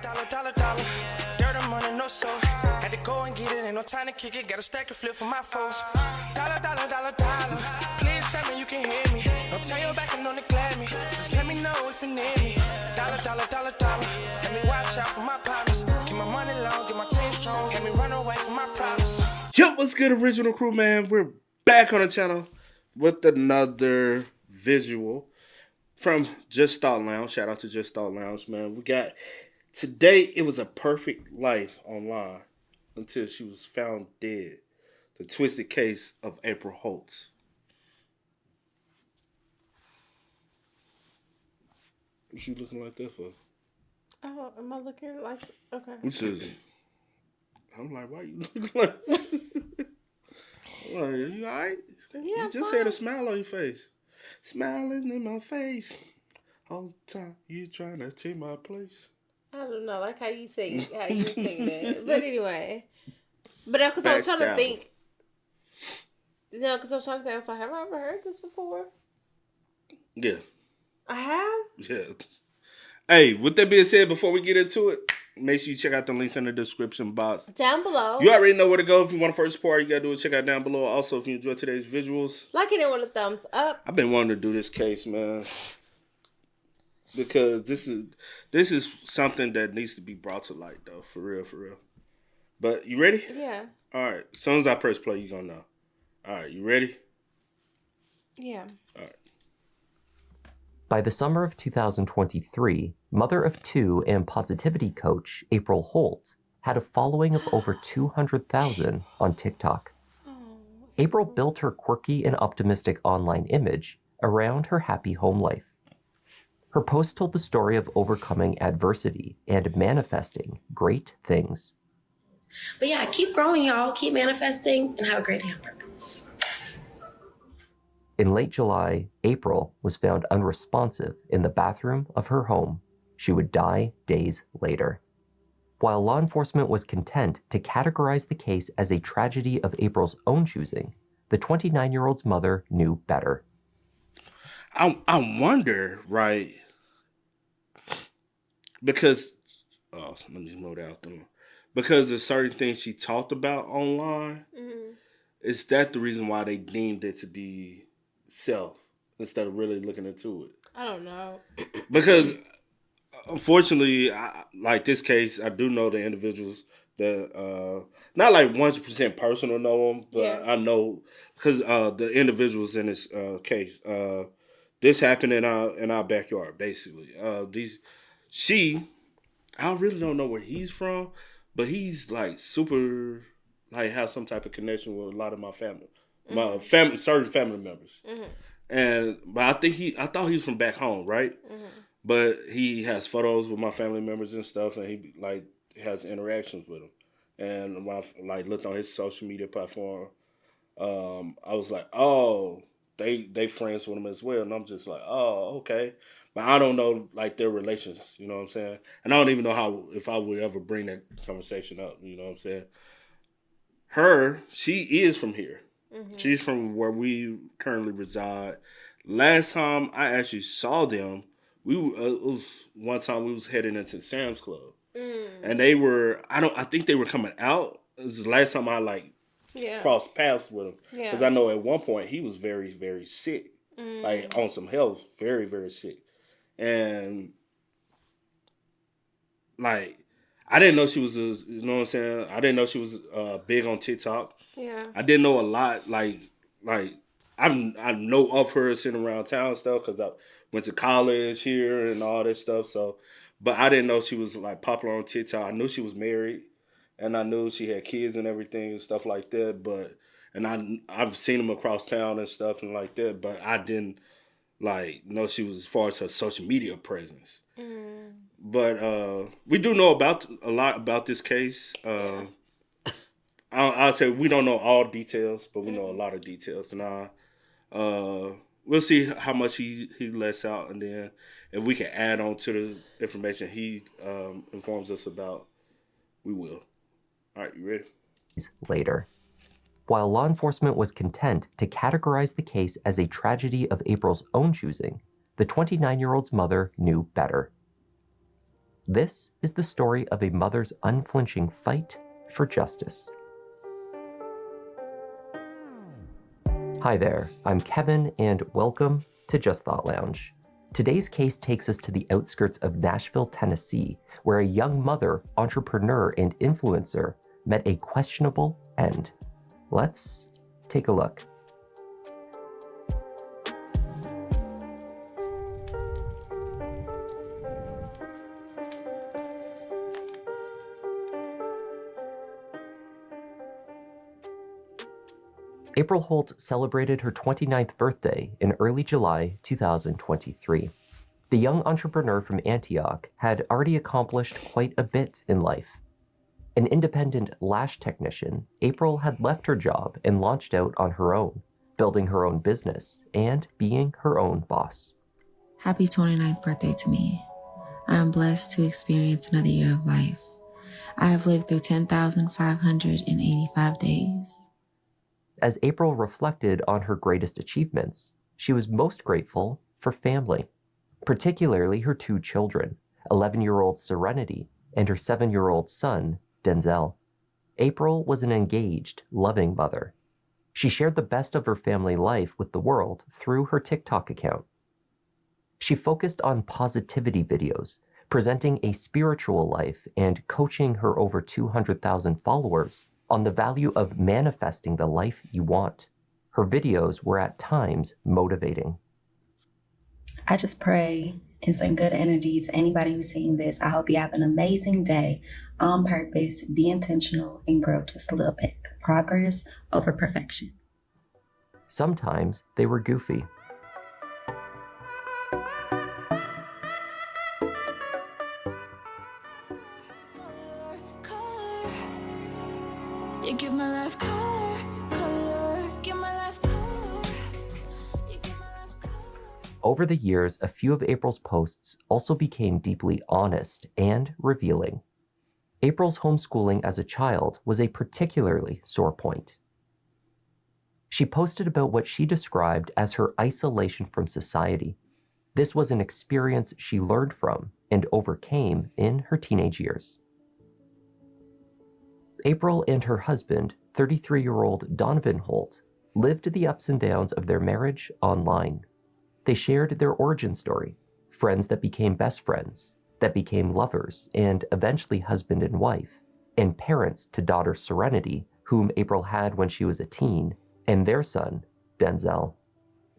Dollar. Dirt and money, no soul. Had to go and get it, ain't no time to kick it. Got a stack of flip for my foes. Dollar. Please tell me you can hear me. Don't turn your back and don't neglect me. Just let me know if you need me. Dollar. Let me watch out for my partners. Keep my money long, get my team strong. Let me run away from my problems. Yo, what's good, original crew, man? We're back on the channel with another visual from Just Thought Lounge. Shout out to Just Thought Lounge, man. We got today. It was a perfect life online until she was found dead. The twisted case of April Holtz. What you looking like that for? Oh, am I looking like... Okay. Which is... I'm like, why you looking like... Well, you alright? Yeah, You just had a smile on your face. Smiling in my face. All the time you trying to take my place. I don't know, like how you sing that. But anyway. But because I was trying to think... No, because I was trying to say, I was like, have I ever heard this before? Yeah. I have? Yeah. Hey, with that being said, before we get into it, make sure you check out the links in the description box. Down below. You already know where to go. If you want to first part, you got to do it. Check out down below. Also, if you enjoyed today's visuals. Like it with a thumbs up. I've been wanting to do this case, man. Because this is something that needs to be brought to light, though. For real. But you ready? Yeah. All right. As soon as I press play, you're going to know. All right. You ready? Yeah. All right. By the summer of 2023, mother of two and positivity coach April Holtz had a following of over 200,000 on TikTok. April built her quirky and optimistic online image around her happy home life. Her post told the story of overcoming adversity and manifesting great things. But yeah, keep growing, y'all. Keep manifesting and have a great day on purpose. In late July, April was found unresponsive in the bathroom of her home. She would die days later. While law enforcement was content to categorize the case as a tragedy of April's own choosing, the 29-year-old's mother knew better. I wonder, right? Because, let me just move out them. Because there's certain things she talked about online. Mm-hmm. Is that the reason why they deemed it to be self instead of really looking into it? I don't know. Because unfortunately, like this case, I do know the individuals that not like 100% personal know them, but yeah. I know because the individuals in this case, this happened in our backyard basically. I really don't know where he's from, but he's like super, like have some type of connection with a lot of my family. My family, certain family members, but I thought he was from back home, right? But he has photos with my family members and stuff, and he like has interactions with them. And when I looked on his social media platform, I was like, oh, they friends with him as well, and I'm just like, oh, okay, but I don't know like their relations, you know what I'm saying? And I don't even know if I would ever bring that conversation up, you know what I'm saying? She is from here. Mm-hmm. She's from where we currently reside. Last time I actually saw them, it was one time we was heading into Sam's Club, and they were. I think they were coming out. It was the last time I crossed paths with him, because I know at one point he was very, very sick, like on some health, very, very sick, and like I didn't know she was. You know what I'm saying? I didn't know she was big on TikTok. Yeah. I didn't know a lot, like I know of her sitting around town and stuff because I went to college here and all this stuff. So, but I didn't know she was like popular on TikTok. I knew she was married, and I knew she had kids and everything and stuff like that. I've seen them across town and stuff and like that. But I didn't know she was as far as her social media presence. But we do know a lot about this case. I'll say we don't know all details, but we know a lot of details. And we'll see how much he lets out, and then if we can add on to the information he informs us about, we will. All right, you ready? Later. While law enforcement was content to categorize the case as a tragedy of April's own choosing, the 29-year-old's mother knew better. This is the story of a mother's unflinching fight for justice. Hi there, I'm Kevin, and welcome to Just Thought Lounge. Today's case takes us to the outskirts of Nashville, Tennessee, where a young mother, entrepreneur, and influencer met a questionable end. Let's take a look. April Holtz celebrated her 29th birthday in early July 2023. The young entrepreneur from Antioch had already accomplished quite a bit in life. An independent lash technician, April had left her job and launched out on her own, building her own business and being her own boss. Happy 29th birthday to me. I am blessed to experience another year of life. I have lived through 10,585 days. As April reflected on her greatest achievements, she was most grateful for family, particularly her two children, 11-year-old Serenity and her 7-year-old son, Denzel. April was an engaged, loving mother. She shared the best of her family life with the world through her TikTok account. She focused on positivity videos, presenting a spiritual life and coaching her over 200,000 followers on the value of manifesting the life you want. Her videos were at times motivating. I just pray and send good energy to anybody who's seeing this. I hope you have an amazing day on purpose. Be intentional and grow just a little bit. Progress over perfection. Sometimes they were goofy. You give my life color, give my life color. You give my life color. Over the years, a few of April's posts also became deeply honest and revealing. April's homeschooling as a child was a particularly sore point. She posted about what she described as her isolation from society. This was an experience she learned from and overcame in her teenage years. April and her husband, 33-year-old Donovan Holt, lived the ups and downs of their marriage online. They shared their origin story, friends that became best friends, that became lovers, and eventually husband and wife, and parents to daughter Serenity, whom April had when she was a teen, and their son, Denzel.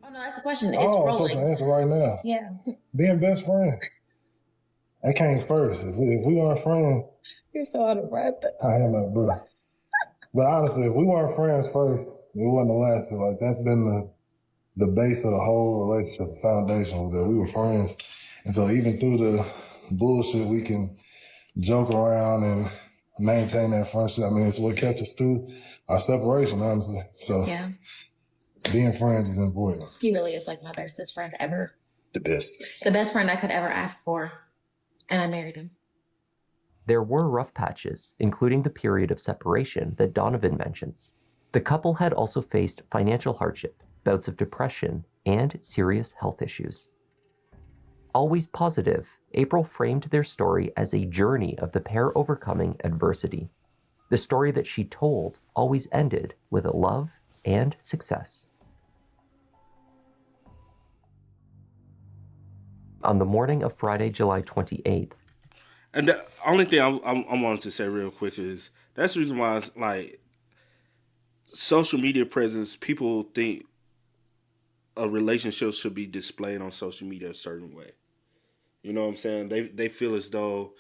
Oh, no, that's the question. It's I'm supposed to rolling. answer right now. Yeah. Being best friends. That came first. If we weren't friends, You're so out of breath. I am a bro. But honestly, if we weren't friends first, it wouldn't have lasted. Like, that's been the base of the whole relationship, the foundation was that we were friends. And so even through the bullshit, we can joke around and maintain that friendship. I mean, it's what kept us through our separation, honestly. So Yeah. being friends is important. He really is like my bestest friend ever. The best. The best friend I could ever ask for. And I married him. There were rough patches, including the period of separation that Donovan mentions. The couple had also faced financial hardship, bouts of depression, and serious health issues. Always positive, April framed their story as a journey of the pair overcoming adversity. The story that she told always ended with love and success. On the morning of Friday, July 28th, And the only thing I wanted to say real quick is that's the reason why it's like social media presence. People think a relationship should be displayed on social media a certain way. You know what I'm saying? They feel as though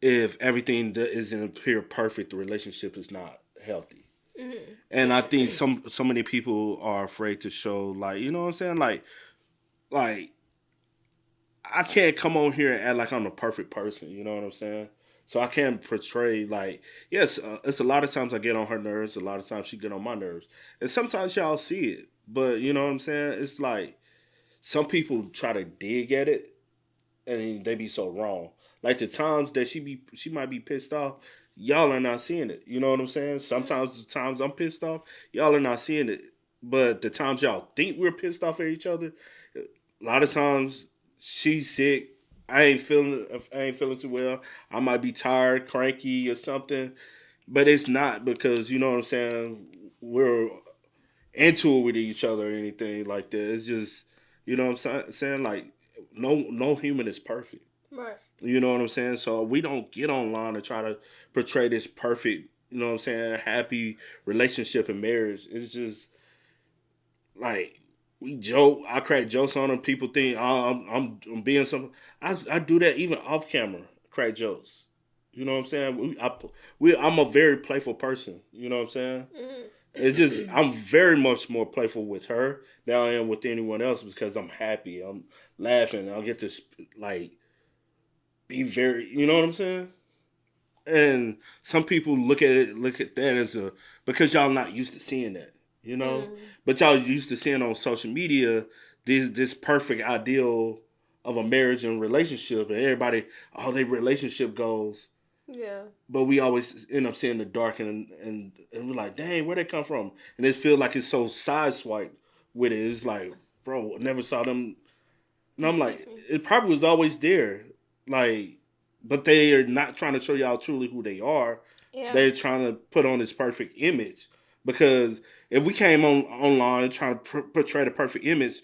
if everything isn't appear perfect, the relationship is not healthy. Mm-hmm. And I think so many people are afraid to show, like, you know what I'm saying? Like I can't come on here and act like I'm the perfect person. You know what I'm saying? So I can't portray like, yes, it's a lot of times I get on her nerves. A lot of times she get on my nerves. And sometimes y'all see it. But you know what I'm saying? It's like some people try to dig at it and they be so wrong. Like the times that she might be pissed off, y'all are not seeing it. You know what I'm saying? Sometimes the times I'm pissed off, y'all are not seeing it. But the times y'all think we're pissed off at each other, a lot of times she's sick, I ain't feeling too well. I might be tired, cranky, or something. But it's not because you know what I'm saying. We're into it with each other or anything like that. It's just you know what I'm saying. Like no human is perfect. Right. You know what I'm saying. So we don't get online and try to portray this perfect. You know what I'm saying. Happy relationship and marriage. It's just like we joke. I crack jokes on them. People think I'm being something. I do that even off camera. Crack jokes. You know what I'm saying? I'm a very playful person. You know what I'm saying? Mm-hmm. It's just I'm very much more playful with her than I am with anyone else because I'm happy. I'm laughing. I'll get to like be very. You know what I'm saying? And some people look at that as a because y'all not used to seeing that. You know, but y'all used to seeing on social media this perfect ideal of a marriage and relationship, and everybody all their relationship goals. Yeah. But we always end up seeing the dark and we're like, dang, where'd they come from? And it feels like it's so sideswiped with it. It's like, bro, I never saw them. And I'm like, it probably was always there. Like, but they are not trying to show y'all truly who they are. Yeah. They're trying to put on this perfect image. Because if we came online trying to portray the perfect image,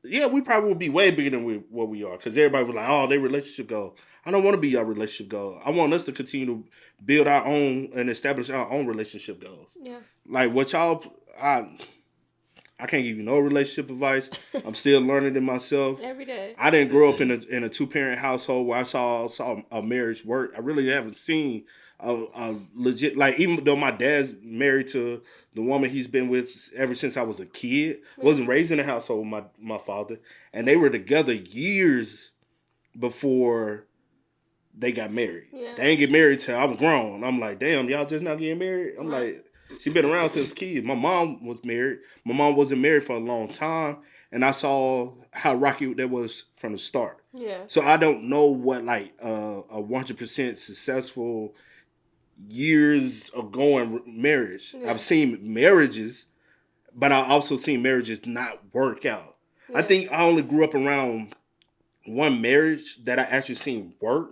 yeah, we probably would be way bigger than what we are. Because everybody was like, oh, their relationship goal. I don't want to be your relationship goal. I want us to continue to build our own and establish our own relationship goals. Yeah. Like what y'all, I can't give you no relationship advice. I'm still learning it myself. Every day. I didn't grow up in a 2-parent household where I saw a marriage work. I really haven't seen a legit, like even though my dad's married to the woman he's been with ever since I was a kid, wasn't raised in a household with my father, and they were together years before they got married. Yeah. They didn't get married till I was grown. I'm like, damn, y'all just not getting married? I'm like, she been around since kid. My mom was married. My mom wasn't married for a long time, and I saw how rocky that was from the start. Yeah. So I don't know what like a 100% successful years of going marriage. Yeah. I've seen marriages, but I also seen marriages not work out. Yeah. I think I only grew up around one marriage that I actually seen work,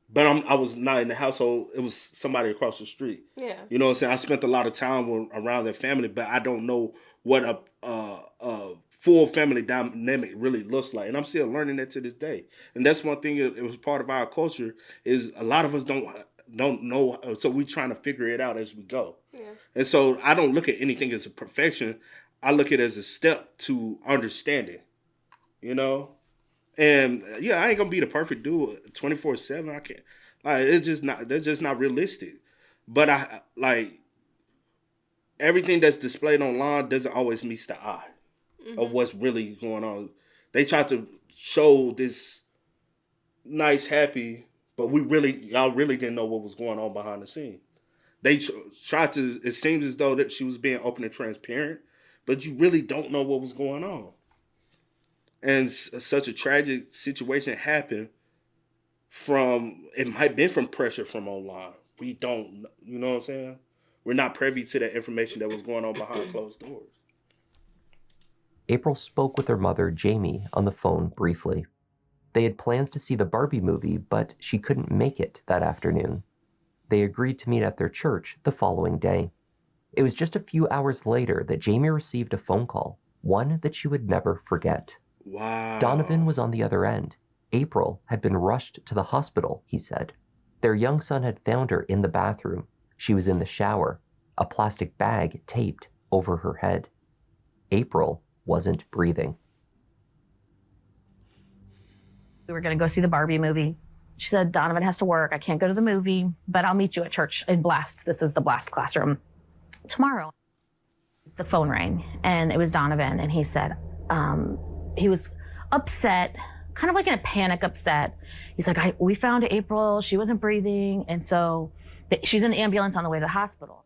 but I was not in the household. It was somebody across the street. Yeah, you know what I'm saying. I spent a lot of time around their family, but I don't know what a full family dynamic really looks like, and I'm still learning that to this day. And that's one thing. It was part of our culture is a lot of us don't know, so we're trying to figure it out as we go. Yeah. And so I don't look at anything as a perfection. I look at it as a step to understanding, you know? And yeah, I ain't gonna be the perfect dude 24/7. I can't, like, that's just not realistic. But I like everything that's displayed online doesn't always meet the eye of what's really going on. They try to show this nice, happy, but y'all really didn't know what was going on behind the scene. They tried to, it seems as though that she was being open and transparent, but you really don't know what was going on. And such a tragic situation happened it might have been from pressure from online. We don't, you know what I'm saying? We're not privy to that information that was going on behind closed doors. April spoke with her mother, Jamie, on the phone briefly. They had plans to see the Barbie movie, but she couldn't make it that afternoon. They agreed to meet at their church the following day. It was just a few hours later that Jamie received a phone call, one that she would never forget. Wow. Donovan was on the other end. April had been rushed to the hospital, he said. Their young son had found her in the bathroom. She was in the shower, a plastic bag taped over her head. April wasn't breathing. We were going to go see the Barbie movie. She said, Donovan has to work. I can't go to the movie, but I'll meet you at church in Blast. This is the Blast classroom tomorrow. The phone rang, and it was Donovan, and he said, he was upset, kind of like in a panic upset. He's like, we found April. She wasn't breathing, and so she's in the ambulance on the way to the hospital.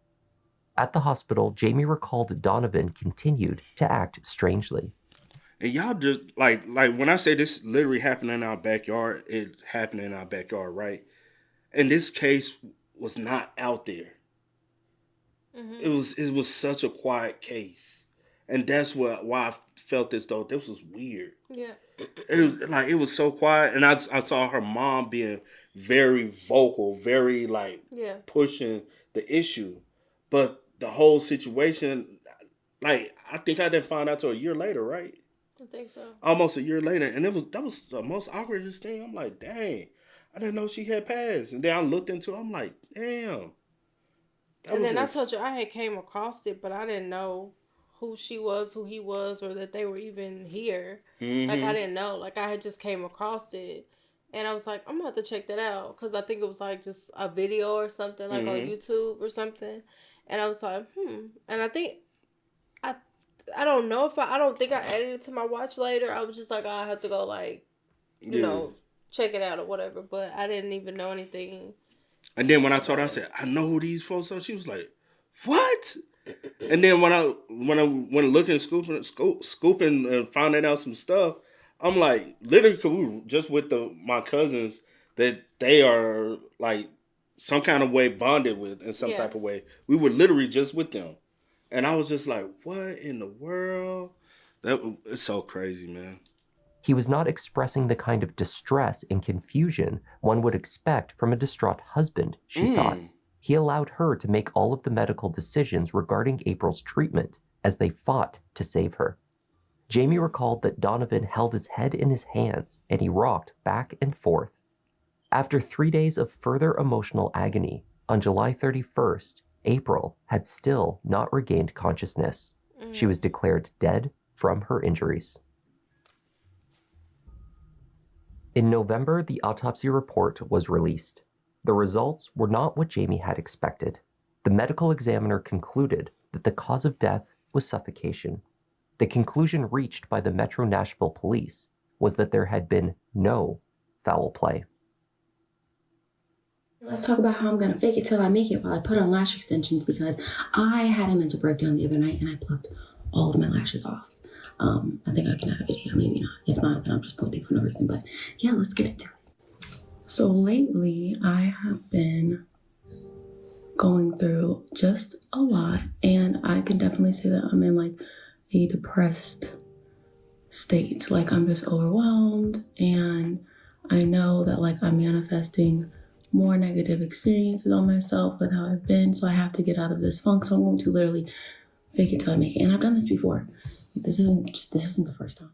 At the hospital, Jamie recalled Donovan continued to act strangely. And y'all just, like when I say this literally happened in our backyard, it happened in our backyard, right? And this case was not out there. Mm-hmm. It was such a quiet case. And that's why I felt as though this was weird. Yeah. It was so quiet. And I saw her mom being very vocal, very pushing the issue. But the whole situation, I think I didn't find out till a year later, right? I think so. Almost a year later. And that was the most awkwardest thing. I'm like, dang, I didn't know she had passed. And then I looked into it, I'm like, damn. And then I told you I had came across it, but I didn't know who she was, who he was, or that they were even here. Mm-hmm. I didn't know. I had just came across it. And I was like, I'm going to have to check that out. Because I think it was just a video or something, on YouTube or something. And I was like, And I think, I don't know if I don't think I added it to my watch later. I was just like, I have to go, you know, check it out or whatever. But I didn't even know anything. And then when I told her, I said, I know who these folks are. She was like, what? And then when I went looking, scooping and finding out some stuff, I'm like, literally, because we were just with my cousins that they are some kind of way bonded with in some type of way. We were literally just with them. And I was just like, what in the world? It's so crazy, man. He was not expressing the kind of distress and confusion one would expect from a distraught husband, she thought. He allowed her to make all of the medical decisions regarding April's treatment as they fought to save her. Jamie recalled that Donovan held his head in his hands and he rocked back and forth. After 3 days of further emotional agony, on July 31st, April had still not regained consciousness. She was declared dead from her injuries. In November, the autopsy report was released. The results were not what Jamie had expected. The medical examiner concluded that the cause of death was suffocation. The conclusion reached by the Metro Nashville police was that there had been no foul play. Let's talk about how I'm going to fake it till I make it while I put on lash extensions, because I had a mental breakdown the other night and I plucked all of my lashes off. I think I can add a video, maybe not. If not, then I'm just pointing for no reason. But yeah, let's get into it. So lately, I have been going through just a lot, and I can definitely say that I'm in a depressed state. I'm just overwhelmed, and I know that I'm manifesting more negative experiences on myself with how I've been, so I have to get out of this funk. So I'm going to literally fake it till I make it. And I've done this before. This isn't the first time.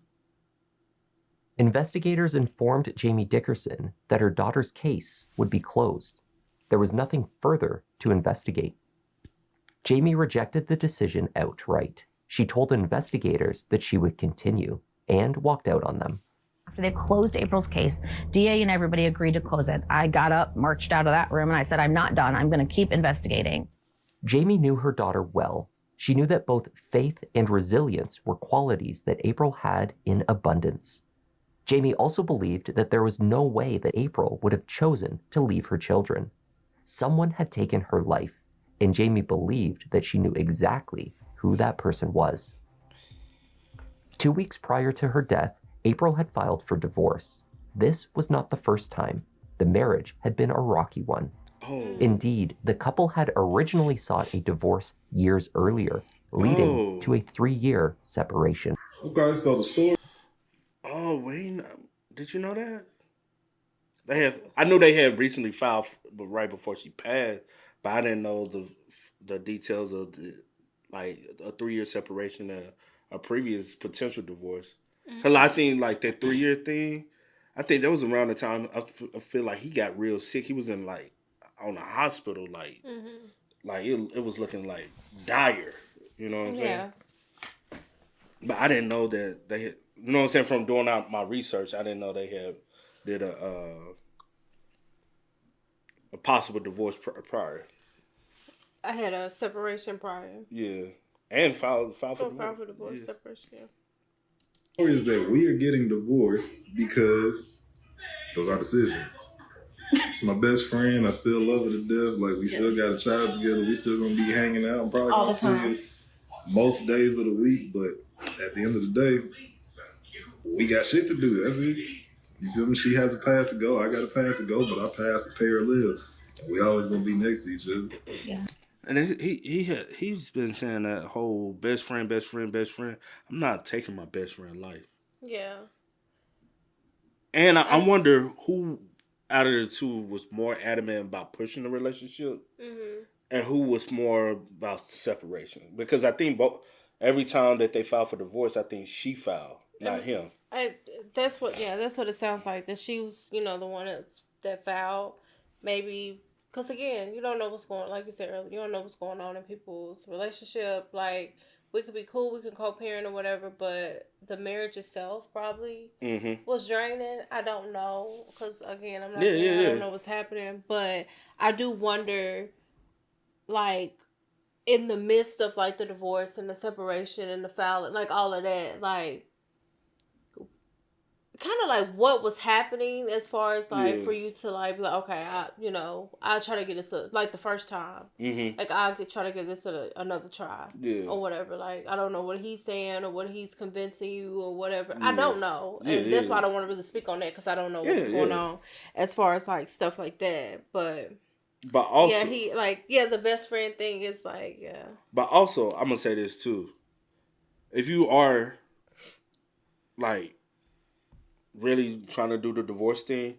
Investigators informed Jamie Dickerson that her daughter's case would be closed. There was nothing further to investigate. Jamie rejected the decision outright. She told investigators that she would continue and walked out on them. After they closed April's case, DA and everybody agreed to close it. I got up, marched out of that room, and I said, I'm not done. I'm going to keep investigating. Jamie knew her daughter well. She knew that both faith and resilience were qualities that April had in abundance. Jamie also believed that there was no way that April would have chosen to leave her children. Someone had taken her life, and Jamie believed that she knew exactly who that person was. 2 weeks prior to her death, April had filed for divorce. This was not the first time. The marriage had been a rocky one. Indeed, the couple had originally sought a divorce years earlier, leading to a 3-year separation. Okay, so the story. Oh, wait, did you know that? I knew they had recently filed right before she passed, but I didn't know the details of a 3-year separation and a previous potential divorce. Cause I think that 3-year thing, I think that was around the time I feel like he got real sick. He was in on a hospital, it was looking dire. You know what I'm saying? But I didn't know that they had, you know what I'm saying, from doing out my research, I didn't know they did a possible divorce prior. I had a separation prior. Yeah. And filed for divorce. Filed for divorce, separation, yeah. The story is that we are getting divorced because of our decision. It's my best friend. I still love her to death. We still got a child together. We still gonna be hanging out. I'm probably gonna see her most days of the week, but at the end of the day, we got shit to do. That's it. You feel me? She has a path to go. I got a path to go, but our paths to pay or live. We always gonna be next to each other. Yeah. And he's been saying that whole best friend. I'm not taking my best friend life. Yeah. And I wonder who out of the two was more adamant about pushing the relationship, and who was more about separation. Because I think every time that they filed for divorce, I think she filed, not him. That's what it sounds like. That she was, the one that filed. Maybe because again, you don't know what's going. Like you said earlier, you don't know what's going on in people's relationship. Like we could be cool, we can co-parent or whatever, but the marriage itself probably was draining. I don't know because again, I'm not. I don't know what's happening, but I do wonder, like, in the midst of like the divorce and the separation and the filing, like all of that, like. Kind of like what was happening as far as like for you to like be like, okay, I'll try to get this like the first time, like I'll try to get this another try, or whatever. Like I don't know what he's saying or what he's convincing you or whatever. I don't know, and that's why I don't want to really speak on that because I don't know what's going on as far as like stuff like that. But also, the best friend thing is like But also, I'm gonna say this too: if you are like really trying to do the divorce thing,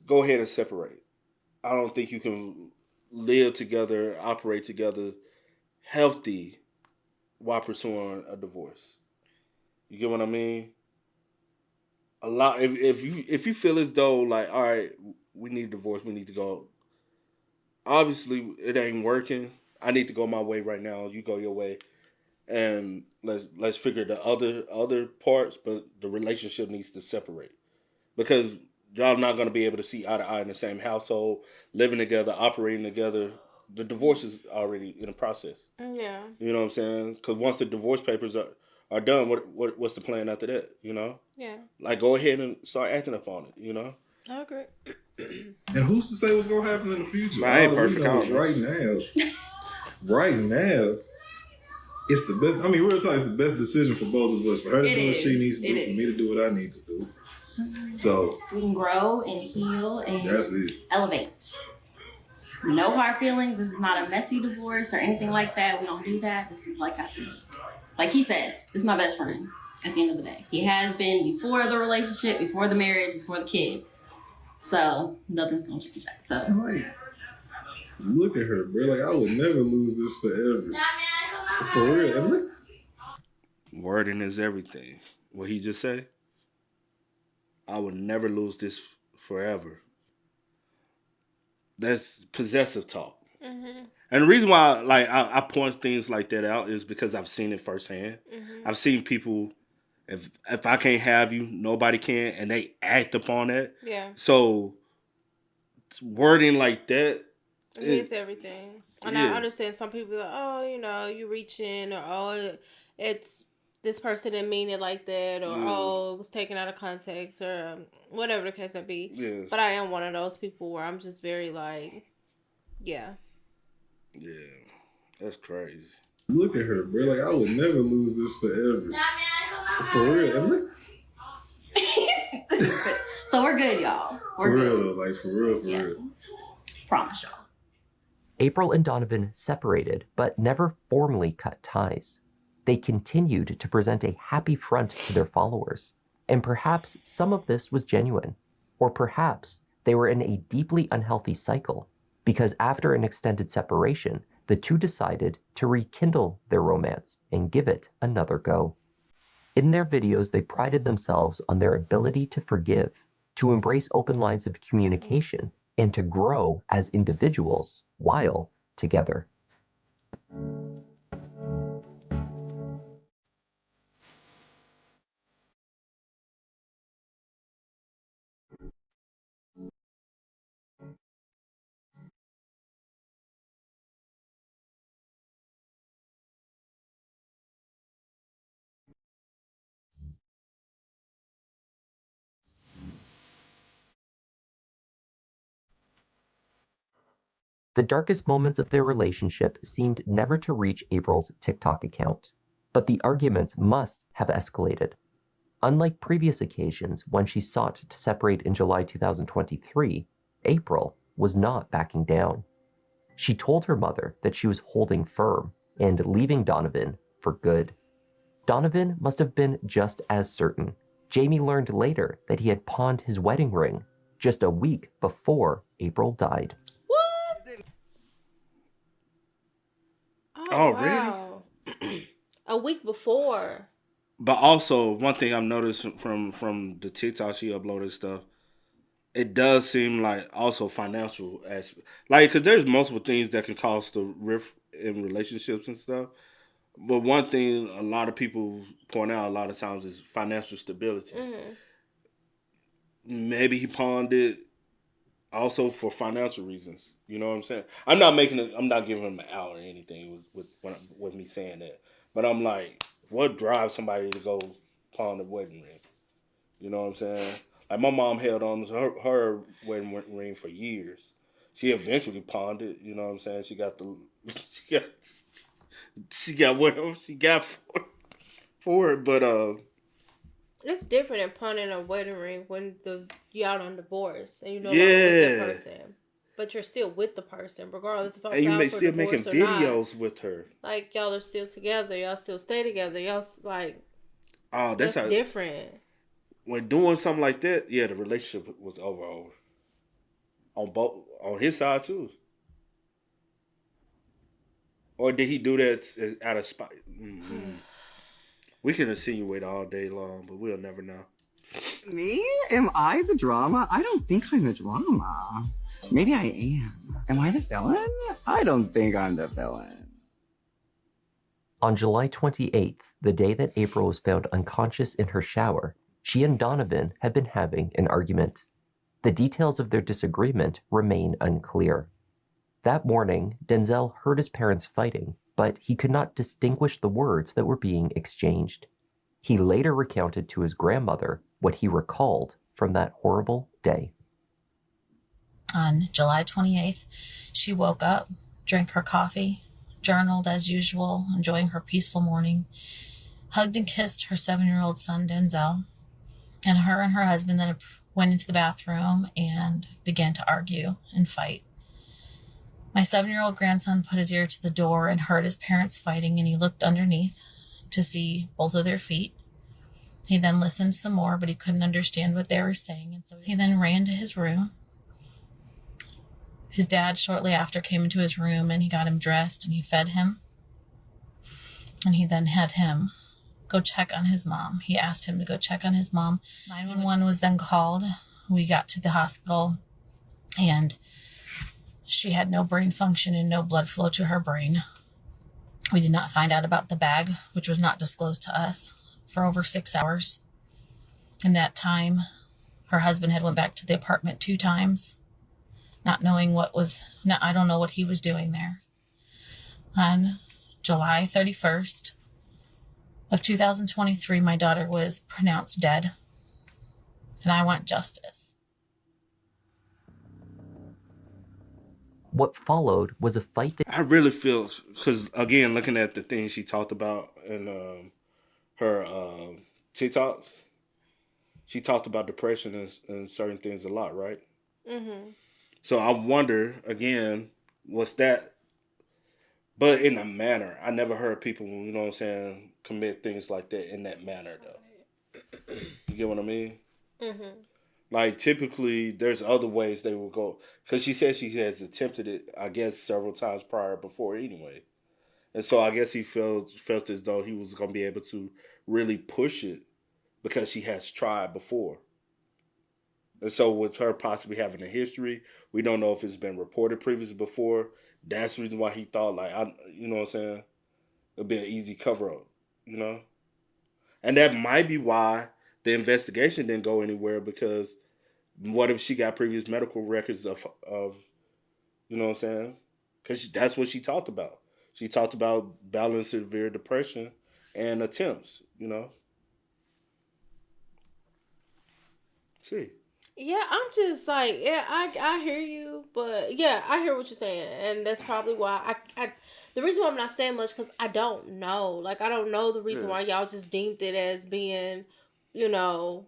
go ahead and separate. I don't think you can live together, operate together, healthy, while pursuing a divorce. You get what I mean? A lot. If you feel as though like, all right, we need a divorce, we need to go. Obviously, it ain't working. I need to go my way right now. You go your way. And let's figure the other parts, but the relationship needs to separate because y'all not going to be able to see eye to eye in the same household, living together, operating together. The divorce is already in the process. Yeah, you know what I'm saying? Because once the divorce papers are done, what's the plan after that? Yeah, like go ahead and start acting upon it. I agree. And who's to say what's going to happen in the future? I ain't perfect. Right now. It's the best. I mean, real talk, it's the best decision for both of us. For her to do what she needs to do, for me to do what I need to do. So we can grow and heal and that's it. Elevate. No hard feelings. This is not a messy divorce or anything like that. We don't do that. This is like I said. Like he said, this is my best friend at the end of the day. He has been before the relationship, before the marriage, before the kid. So nothing's going to change that. So like, look at her, bro. Like I would never lose this forever. For real. And look. Wording is everything. What he just say? I would never lose this forever. That's possessive talk. And the reason why like I point things like that out is because I've seen it firsthand. I've seen people, if I can't have you, nobody can, and they act upon that. Yeah. So wording like that, it means everything. And I understand some people are like, oh, you reaching, or oh, it's this person didn't mean it like that, or oh, it was taken out of context, or whatever the case may be. Yes. But I am one of those people where I'm just very like, yeah, that's crazy. Look at her, bro. Like I would never lose this forever. For real. And look. So we're good, y'all. For real, like for real. Promise y'all. April and Donovan separated, but never formally cut ties. They continued to present a happy front to their followers. And perhaps some of this was genuine. Or perhaps they were in a deeply unhealthy cycle, because after an extended separation, the two decided to rekindle their romance and give it another go. In their videos, they prided themselves on their ability to forgive, to embrace open lines of communication, and to grow as individuals while together. The darkest moments of their relationship seemed never to reach April's TikTok account, but the arguments must have escalated. Unlike previous occasions when she sought to separate in July 2023, April was not backing down. She told her mother that she was holding firm and leaving Donovan for good. Donovan must have been just as certain. Jamie learned later that he had pawned his wedding ring just a week before April died. What? Oh, wow. Really? A week before. But also, one thing I've noticed from the TikTok she uploaded stuff, it does seem like also financial aspect. Like, because there's multiple things that can cause the rift in relationships and stuff. But one thing a lot of people point out a lot of times is financial stability. Mm-hmm. Maybe he pawned it also for financial reasons. You know what I'm saying? I'm not giving him an out or anything with me saying that. But I'm like, what drives somebody to go pawn the wedding ring? You know what I'm saying? Like, my mom held on to her wedding ring for years. She eventually pawned it. You know what I'm saying? She got whatever she got for it. But it's different than pawning a wedding ring when y'all on divorce and you know yeah, with the person, but you're still with the person regardless if and you may still making videos not. with her. Like, y'all are still together. Y'all still stay together. Y'all like. Oh, that's different. When doing something like that, yeah, the relationship was over on his side too. Or did he do that out of spite? Mm-hmm. We can insinuate all day long, but we'll never know. Me? Am I the drama? I don't think I'm the drama. Maybe I am. Am I the villain? I don't think I'm the villain. On July 28th, the day that April was found unconscious in her shower, she and Donovan had been having an argument. The details of their disagreement remain unclear. That morning, Denzel heard his parents fighting, but he could not distinguish the words that were being exchanged. He later recounted to his grandmother what he recalled from that horrible day. On July 28th, she woke up, drank her coffee, journaled as usual, enjoying her peaceful morning, hugged and kissed her 7-year-old son, Denzel, and her husband then went into the bathroom and began to argue and fight. My 7-year-old grandson put his ear to the door and heard his parents fighting, and he looked underneath to see both of their feet. He then listened some more, but he couldn't understand what they were saying, and so he then ran to his room. His dad shortly after came into his room, and he got him dressed, and he fed him. And he then had him go check on his mom. He asked him to go check on his mom. 911 was then called. We got to the hospital, and she had no brain function and no blood flow to her brain. We did not find out about the bag, which was not disclosed to us, for over 6 hours. In that time, her husband had went back to the apartment 2 times, not knowing I don't know what he was doing there. On July 31st of 2023, my daughter was pronounced dead, and I want justice. What followed was a fight that... I really feel, because again, looking at the things she talked about in her TikToks, she talked about depression and certain things a lot, right? Mm-hmm. So I wonder, again, was that, but in a manner, I never heard people, you know what I'm saying, commit things like that in that manner, though. You get what I mean? Mm-hmm. Like, typically, there's other ways they will go. Because she said she has attempted it, I guess, several times before anyway. And so I guess he felt as though he was going to be able to really push it because she has tried before. And so with her possibly having a history, we don't know if it's been reported previously before. That's the reason why he thought, you know what I'm saying? It'll be an easy cover-up, you know? And that might be why the investigation didn't go anywhere, because what if she got previous medical records of you know what I'm saying? Because that's what she talked about. She talked about battling severe depression and attempts, you know? See. Yeah, I'm just like, yeah, I hear you, but yeah, I hear what you're saying, and that's probably why I the reason why I'm not saying much, because I don't know. Like, I don't know the reason why y'all just deemed it as being, you know,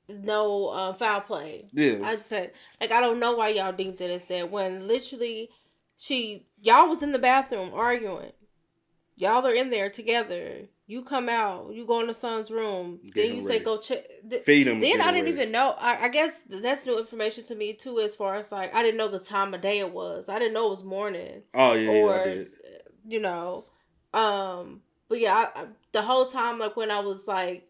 no foul play. Yeah. I just said, like, I don't know why y'all deemed it as that when literally y'all was in the bathroom arguing. Y'all are in there together. You come out. You go in the son's room. Then you say go check. Feed him. Then I didn't even know. I guess that's new information to me too. As far as like, I didn't know the time of day it was. I didn't know it was morning. Oh yeah, or I did. You know, but yeah, the whole time like when I was like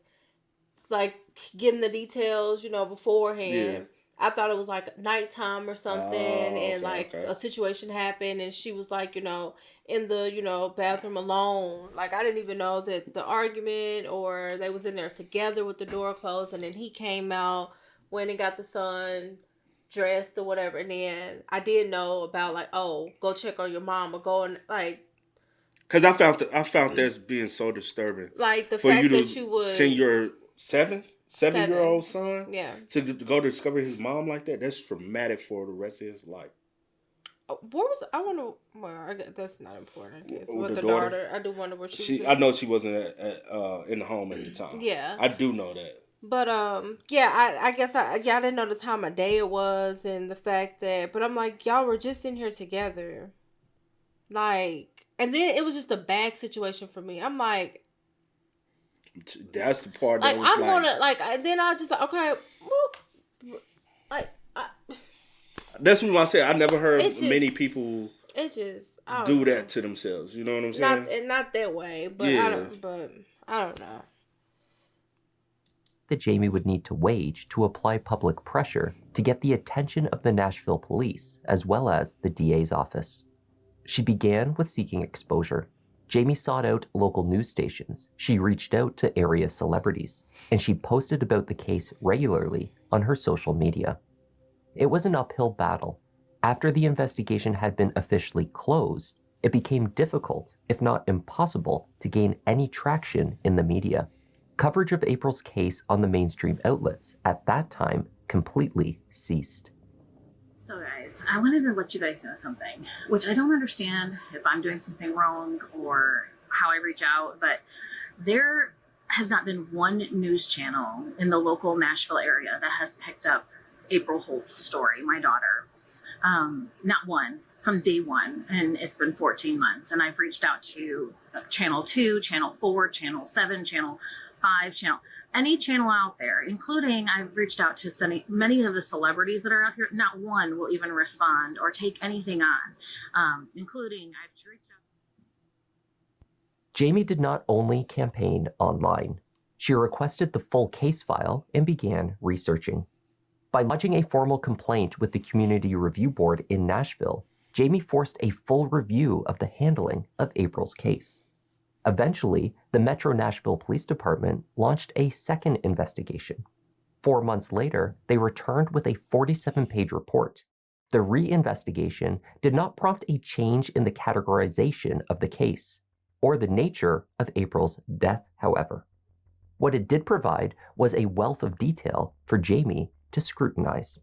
getting the details, you know, beforehand. Yeah. I thought it was like nighttime or something, and a situation happened, and she was like, you know, in the, you know, bathroom alone. Like, I didn't even know that the argument or they was in there together with the door closed, and then he came out, went and got the son dressed or whatever, and then I did know about like, oh, go check on your mom or go and like. Because I found this being so disturbing. Like the fact that you would send your seven-year-old son to go discover his mom like that. That's traumatic for the rest of his life. I wonder. Well, that's not important. I guess With the daughter, I do wonder where she was. I know she wasn't in the home at the time. Yeah, I do know that. But yeah, I guess I didn't know the time of day it was and the fact that. But I'm like, y'all were just in here together, like, and then it was just a bad situation for me. I'm like. That's the part like that was I'm gonna like. Then I just okay, like. That's what I said. I never heard many people do that to themselves. You know what I'm saying? Not that way, but I don't know. That Jamie would need to wage to apply public pressure to get the attention of the Nashville police as well as the DA's office. She began with seeking exposure. Jamie sought out local news stations, she reached out to area celebrities, and she posted about the case regularly on her social media. It was an uphill battle. After the investigation had been officially closed, it became difficult, if not impossible, to gain any traction in the media. Coverage of April's case on the mainstream outlets at that time completely ceased. So guys, I wanted to let you guys know something, which I don't understand if I'm doing something wrong or how I reach out, but there has not been one news channel in the local Nashville area that has picked up April Holtz' story, my daughter. Not one, from day one, and it's been 14 months. And I've reached out to Channel 2, Channel 4, Channel 7, Channel 5, any channel out there, including I've reached out to many of the celebrities that are out here. Not one will even respond or take anything on, including I've reached out. Jamie did not only campaign online. She requested the full case file and began researching. By lodging a formal complaint with the Community Review Board in Nashville, Jamie forced a full review of the handling of April's case. Eventually, the Metro Nashville Police Department launched a second investigation. 4 months later, they returned with a 47-page report. The reinvestigation did not prompt a change in the categorization of the case or the nature of April's death, however. What it did provide was a wealth of detail for Jamie to scrutinize.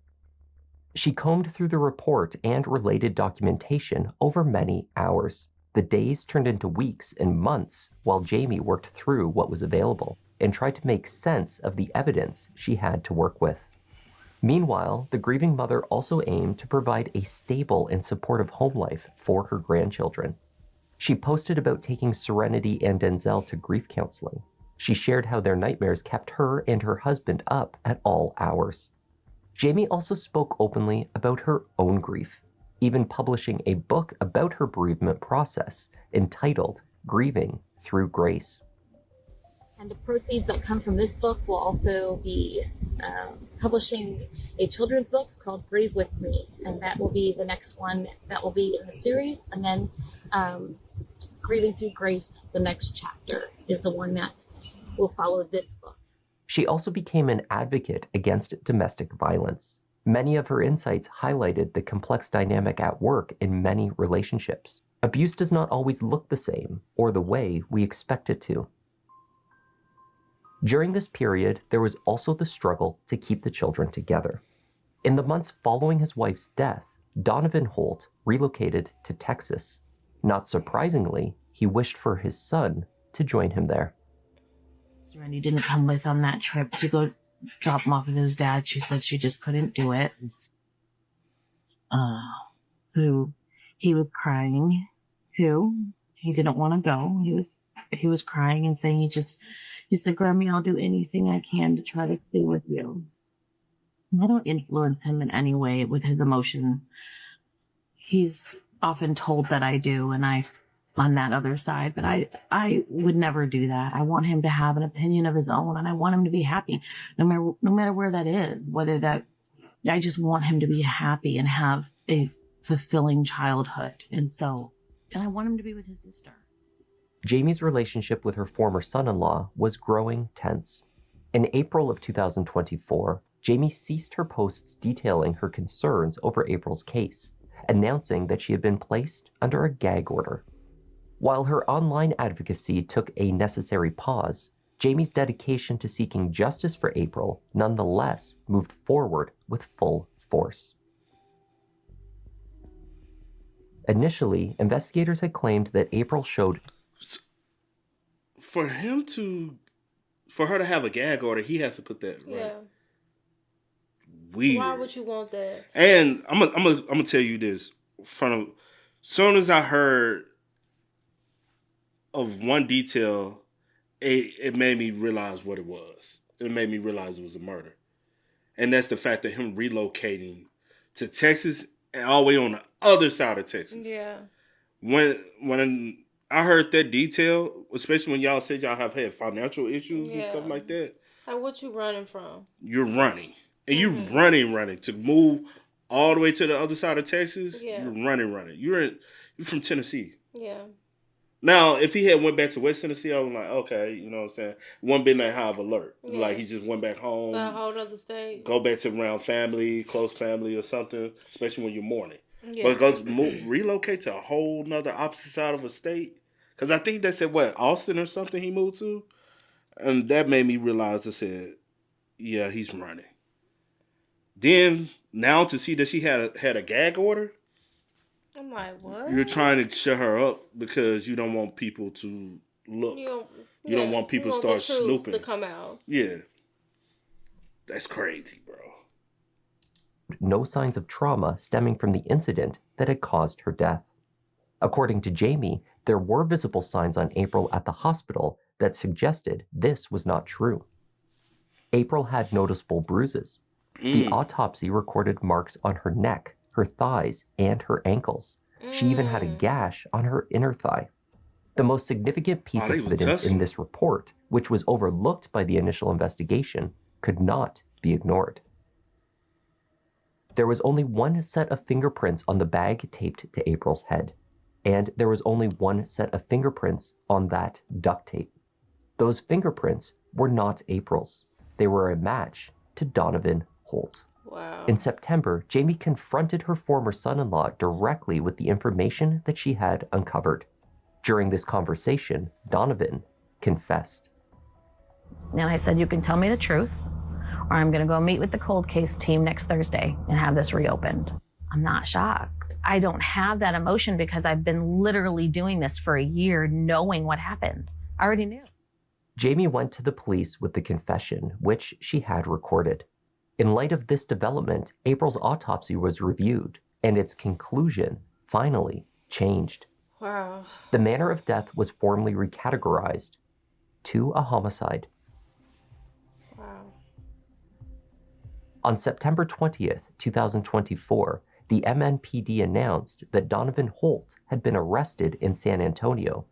She combed through the report and related documentation over many hours. The days turned into weeks and months while Jamie worked through what was available and tried to make sense of the evidence she had to work with. Meanwhile, the grieving mother also aimed to provide a stable and supportive home life for her grandchildren. She posted about taking Serenity and Denzel to grief counseling. She shared how their nightmares kept her and her husband up at all hours. Jamie also spoke openly about her own grief, even publishing a book about her bereavement process entitled Grieving Through Grace. And the proceeds that come from this book will also be publishing a children's book called Grieve With Me, and that will be the next one that will be in the series. And then Grieving Through Grace, the next chapter, is the one that will follow this book. She also became an advocate against domestic violence. Many of her insights highlighted the complex dynamic at work in many relationships. Abuse does not always look the same or the way we expect it to. During this period, there was also the struggle to keep the children together. In the months following his wife's death, Donovan Holt relocated to Texas. Not surprisingly, he wished for his son to join him there. Serenity didn't come with on that trip to go drop him off with his dad. She said she just couldn't do it. He was crying too. He didn't want to go. He was crying and saying he said, Grammy, I'll do anything I can to try to stay with you. I don't influence him in any way with his emotion. He's often told that I do, and I'm on that other side, but I would never do that. I want him to have an opinion of his own, and I want him to be happy, no matter where that is, I just want him to be happy and have a fulfilling childhood. And I want him to be with his sister. Jamie's relationship with her former son-in-law was growing tense. In April of 2024, Jamie ceased her posts detailing her concerns over April's case, announcing that she had been placed under a gag order. While her online advocacy took a necessary pause, Jamie's dedication to seeking justice for April nonetheless moved forward with full force. Initially, investigators had claimed that April showed... For her to have a gag order, he has to put that right. Yeah. Weird. Why would you want that? And I'm gonna tell you this. Soon as I heard of one detail, it made me realize what it was. It made me realize it was a murder. And that's the fact that him relocating to Texas and all the way on the other side of Texas. Yeah. When I heard that detail, especially when y'all said y'all have had financial issues and stuff like that. Like, what you running from? You're running. And you're running. To move all the way to the other side of Texas, you're running. You're from Tennessee. Yeah. Now, if he had went back to West Tennessee, I was like, okay, you know what I'm saying? Wouldn't been that high of alert. Yeah. Like, he just went back home. A whole other state. Go back to around family, close family or something, especially when you're mourning. Yeah. But relocate to a whole nother opposite side of a state. Because I think they said, Austin or something he moved to? And that made me realize, I said, yeah, he's running. Then, now to see that she had a gag order. I'm like, what? You're trying to shut her up because you don't want people to look. You don't want people to start snooping. To come out. Yeah. That's crazy, bro. No signs of trauma stemming from the incident that had caused her death. According to Jamie, there were visible signs on April at the hospital that suggested this was not true. April had noticeable bruises. The autopsy recorded marks on her neck, her thighs, and her ankles. She even had a gash on her inner thigh. The most significant piece of evidence in this report, which was overlooked by the initial investigation, could not be ignored. There was only one set of fingerprints on the bag taped to April's head, and there was only one set of fingerprints on that duct tape. Those fingerprints were not April's. They were a match to Donovan Holt. Wow. In September, Jamie confronted her former son-in-law directly with the information that she had uncovered. During this conversation, Donovan confessed. And I said, you can tell me the truth, or I'm going to go meet with the cold case team next Thursday and have this reopened. I'm not shocked. I don't have that emotion because I've been literally doing this for a year, knowing what happened. I already knew. Jamie went to the police with the confession, which she had recorded. In light of this development, April's autopsy was reviewed, and its conclusion finally changed. Wow. The manner of death was formally recategorized to a homicide. Wow. On September 20th, 2024, the MNPD announced that Donovan Holt had been arrested in San Antonio.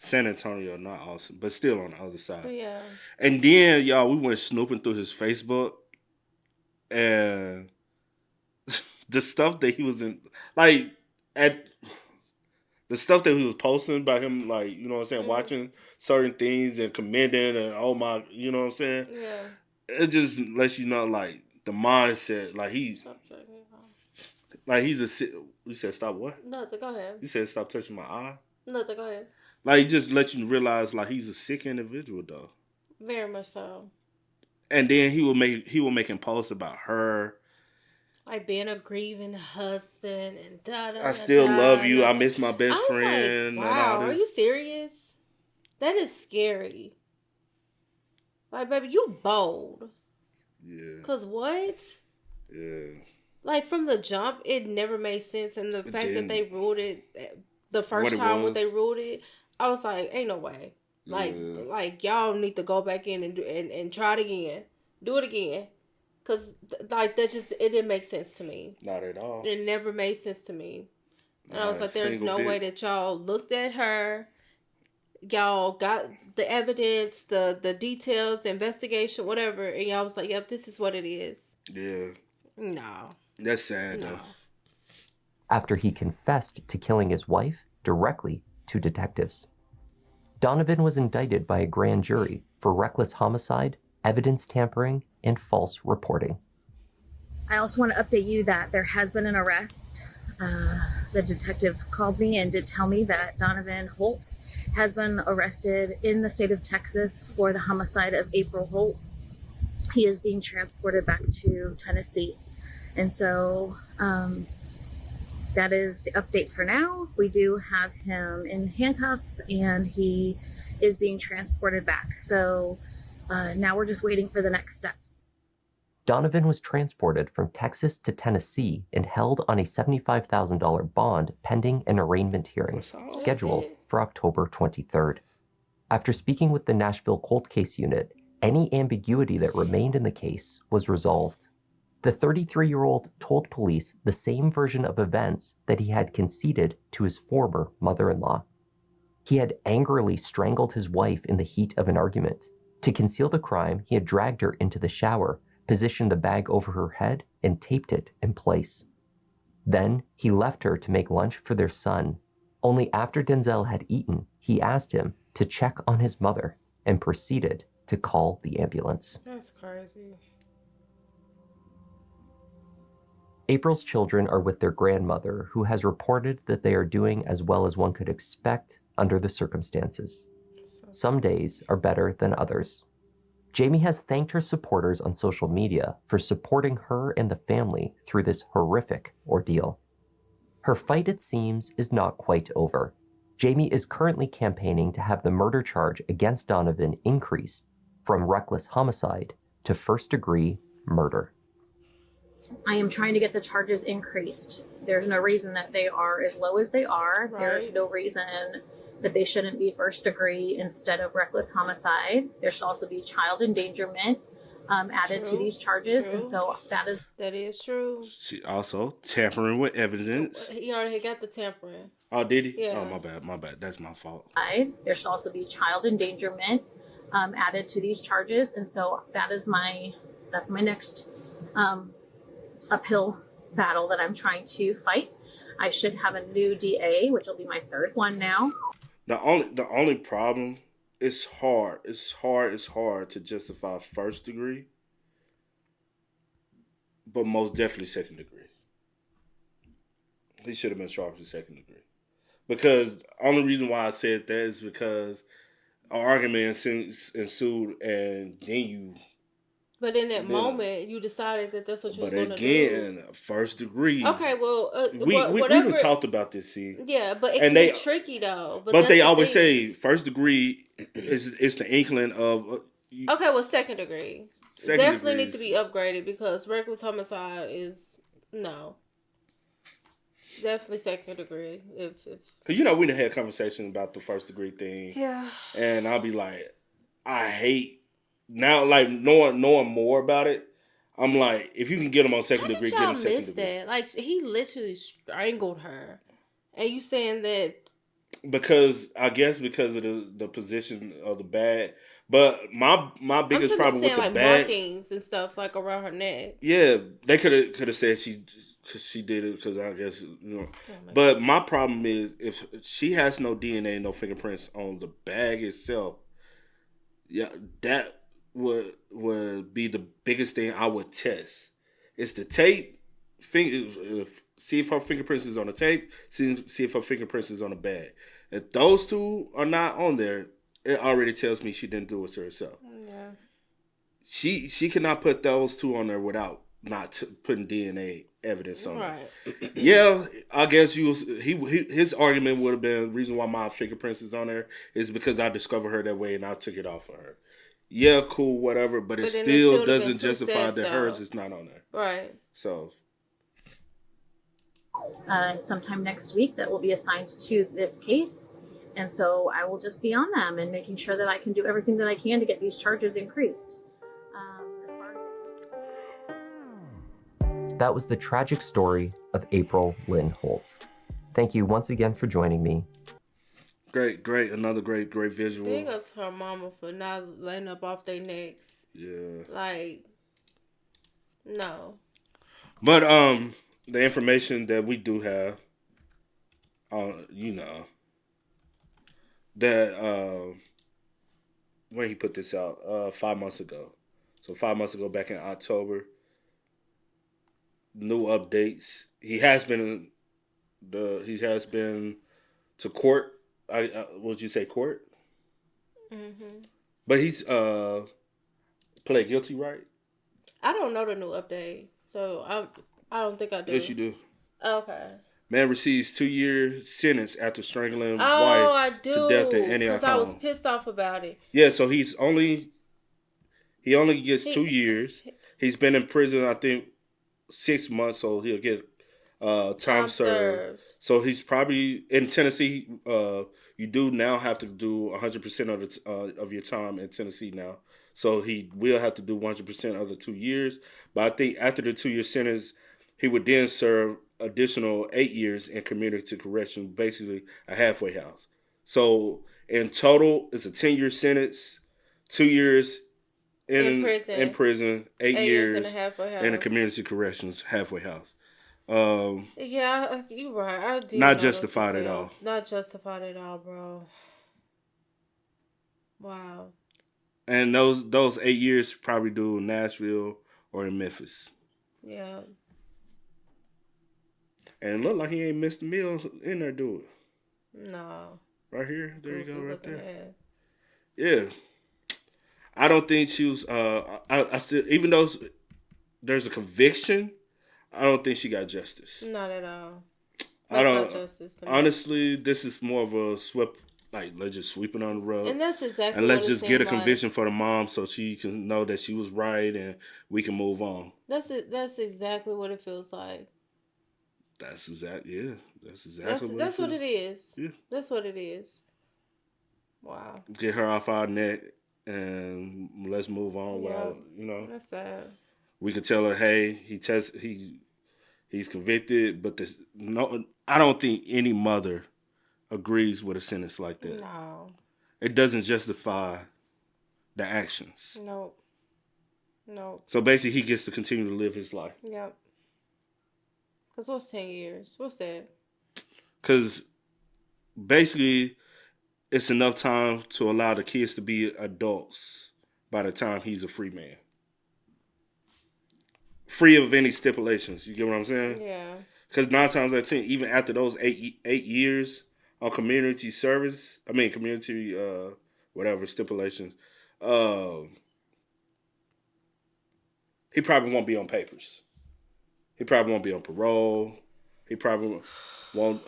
San Antonio, not Austin, but still on the other side. Yeah. And then, y'all, we went snooping through his Facebook, and the stuff that he was in, like, the stuff that he was posting about him, like, you know what I'm saying, watching certain things and commending and, oh my, you know what I'm saying? Yeah. It just lets you know, like, the mindset, like, he's you said stop what? Nothing, go ahead. You said stop touching my eye? Nothing, go ahead. Like, it just lets you realize, like, he's a sick individual, though. Very much so. And then he will making posts about her. Like being a grieving husband and da-da. I still love you. I miss my best friend. Like, wow, and all this. Are you serious? That is scary. Like, baby, you bold. Yeah. Cause what? Yeah. Like from the jump, it never made sense, and the fact that they ruled it the first What it time when was. they ruled it, I was like, ain't no way. Like y'all need to go back in and do and try it again, do it again, cause like that just it didn't make sense to me. Not at all. It never made sense to me, and I was Not a like, there's single no way bit. that y'all looked at her. Y'all got the evidence, the details, the investigation, whatever, and y'all was like, yep, this is what it is. Yeah. No. That's sad, No. though. After he confessed to killing his wife directly to detectives. Donovan was indicted by a grand jury for reckless homicide, evidence tampering, and false reporting. I also want to update you that there has been an arrest. The detective called me and did tell me that Donovan Holtz has been arrested in the state of Texas for the homicide of April Holtz. He is being transported back to Tennessee. And so that is the update for now. We do have him in handcuffs and he is being transported back. So now we're just waiting for the next steps. Donovan was transported from Texas to Tennessee and held on a $75,000 bond pending an arraignment hearing scheduled for October 23rd. After speaking with the Nashville Cold Case Unit, any ambiguity that remained in the case was resolved. The 33-year-old told police the same version of events that he had conceded to his former mother-in-law. He had angrily strangled his wife in the heat of an argument. To conceal the crime, he had dragged her into the shower, positioned the bag over her head, and taped it in place. Then, he left her to make lunch for their son. Only after Denzel had eaten, he asked him to check on his mother and proceeded to call the ambulance. That's crazy. April's children are with their grandmother, who has reported that they are doing as well as one could expect under the circumstances. Some days are better than others. Jamie has thanked her supporters on social media for supporting her and the family through this horrific ordeal. Her fight, it seems, is not quite over. Jamie is currently campaigning to have the murder charge against Donovan increased from reckless homicide to first-degree murder. I am trying to get the charges increased. There's no reason that they are as low as they are. Right. There's no reason that they shouldn't be first degree instead of reckless homicide. There should also be child endangerment added to these charges. True. And so that is true. She also tampering with evidence. He already got the tampering. Oh, did he? Yeah. Oh, my bad. That's my fault. There should also be child endangerment added to these charges. And so that's my next uphill battle that I'm trying to fight. I should have a new DA, which will be my third one now. The only problem, it's hard to justify first degree, but most definitely second degree. He should have been charged with second degree. Because the only reason why I said that is because an argument ensued and then you... But in that moment, you decided that that's what you was going to do. But again, first degree. Okay, well, we done talked about this, see. Yeah, but it can be tricky though. But they always say first degree is the inkling of. Okay, well, second degree. Definitely need to be upgraded because reckless homicide is no. Definitely second degree. If because we done had a conversation about the first degree thing. Yeah. And I'll be like, I hate. Now, like, knowing more about it, I'm like, if you can get him on second degree, get him second degree. That? Like, he literally strangled her. And you saying that... Because of the position of the bag. But my biggest problem with the like bag... markings and stuff, like, around her neck. Yeah, they could have said she did it because I guess, But my problem is, if she has no DNA, no fingerprints on the bag itself, yeah, that would be the biggest thing I would test. It's the tape, see if her fingerprints is on the tape, see if her fingerprints is on the bag. If those two are not on there, it already tells me she didn't do it to herself. Yeah. She cannot put those two on there without not putting DNA evidence on right. it. Yeah, I guess his argument would have been the reason why my fingerprints is on there is because I discovered her that way and I took it off of her. yeah, cool, whatever, but it then still would've been doesn't two justify sets, that hers though. is not on there. Right. So sometime next week that will be assigned to this case. And so I will just be on them and making sure that I can do everything that I can to get these charges increased. As far as That was the tragic story of April Lynn Holt. Thank you once again for joining me. great, another great visual. Big up to her mama for not laying up off their necks. Yeah. Like, no. But the information that we do have, that when he put this out, 5 months ago. So 5 months ago, back in October. New updates. He has been to court. Would you say court? Mm-hmm. But he's pled guilty, right? I don't know the new update, so I don't think I do. Yes, you do. Okay. Man receives 2-year sentence after strangling Oh, wife I do. to death at Antioch Because I was home. pissed off about it. Yeah, so he only gets 2 years. He's been in prison, I think, 6 months, so he'll get time served. So he's probably in Tennessee. You do now have to do 100% of your time in Tennessee now. So he will have to do 100% of the 2 years. But I think after the 2-year sentence, he would then serve additional 8 years in community correction, basically a halfway house. So in total, it's a 10-year sentence, 2 years in prison, 8 years in a halfway house. in a community corrections halfway house. Yeah, you're right. I did Not know justified those at all. details. Not justified at all, bro. Wow. And those 8 years probably do in Nashville or in Memphis. Yeah. And it looked like he ain't missed a meal in there, do it? No. Right here? There you go, right there. Head. Yeah. I don't think she was, I still, even though there's a conviction, I don't think she got justice. Not at all. I don't. Not justice to me. Honestly, this is more of a swept. Like, let's just sweep it on the rug. And that's exactly. And let's what just it get a seemed conviction for the mom so she can know that she was right and we can move on. That's it. That's exactly what it feels like. That's exactly. That's what it is. Yeah. That's what it is. Wow. Get her off our neck and let's move on. Yeah. Without, That's sad. We could tell her, hey, he's convicted, but I don't think any mother agrees with a sentence like that. No. It doesn't justify the actions. Nope. So basically, he gets to continue to live his life. Yep. Because what's 10 years? What's that? Because basically, it's enough time to allow the kids to be adults by the time he's a free man. Free of any stipulations. You get what I'm saying? Yeah. Because 9 times out of 10, even after those 8 years on community service, community whatever stipulations, he probably won't be on papers. He probably won't be on parole. He probably won't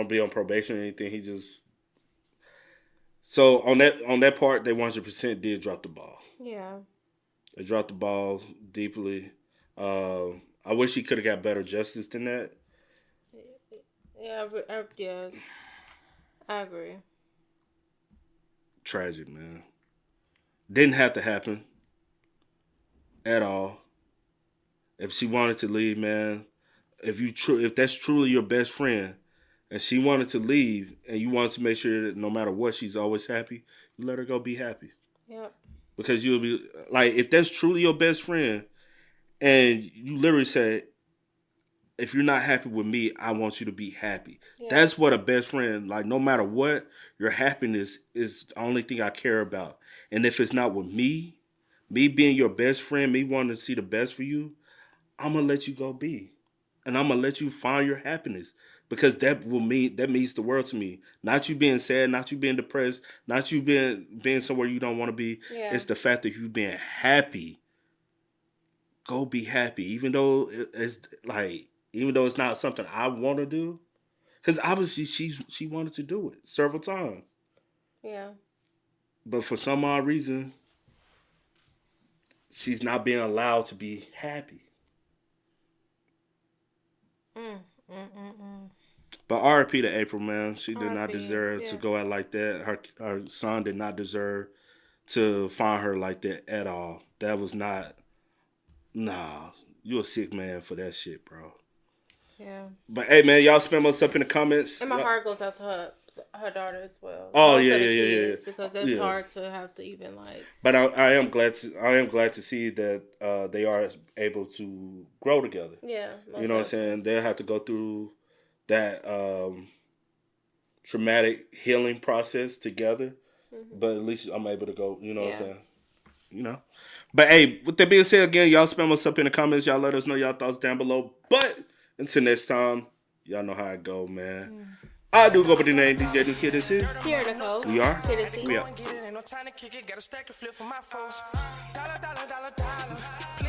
be on probation or anything. He just on that part, they 100% did drop the ball. Yeah. They dropped the ball deeply. I wish he could have got better justice than that. Yeah, I agree. Tragic, man. Didn't have to happen at all. If she wanted to leave, man, if that's truly your best friend, and she wanted to leave, and you wanted to make sure that no matter what, she's always happy, you let her go be happy. Yep. Because you'll be like, if that's truly your best friend, and you literally say, if you're not happy with me, I want you to be happy. Yeah. That's what a best friend, like, no matter what, your happiness is the only thing I care about. And if it's not with me being your best friend, me wanting to see the best for you, I'm going to let you go be. And I'm going to let you find your happiness. Because that means the world to me. Not you being sad, not you being depressed, not you being somewhere you don't want to be. Yeah. It's the fact that you being happy. Go be happy. Even though it's not something I want to do. Because obviously she wanted to do it several times. Yeah. But for some odd reason, she's not being allowed to be happy. But R.I.P. to April, man. She did not deserve to go out like that. Her son did not deserve to find her like that at all. That was not... Nah, you a sick man for that shit, bro. Yeah. But hey, man, y'all spam us up in the comments. And my heart goes out to her daughter as well. Oh, Both yeah, of the yeah. kids, because it's hard to have to even like... But I am glad to see that they are able to grow together. Yeah. You know what I'm saying? They'll have to go through that traumatic healing process together. But at least I'm able to go, you know what I'm saying? You know? But hey, with that being said, again, y'all spam us up in the comments. Y'all let us know y'all thoughts down below. But until next time, y'all know how it go, man. I do go by the name DJ New Kid and C. Sierra Nicole. We are. Kid and C. We are. Ain't no time to kick it, gotta stack a flip for my foes. Dollar, dollar, dollar, dollar.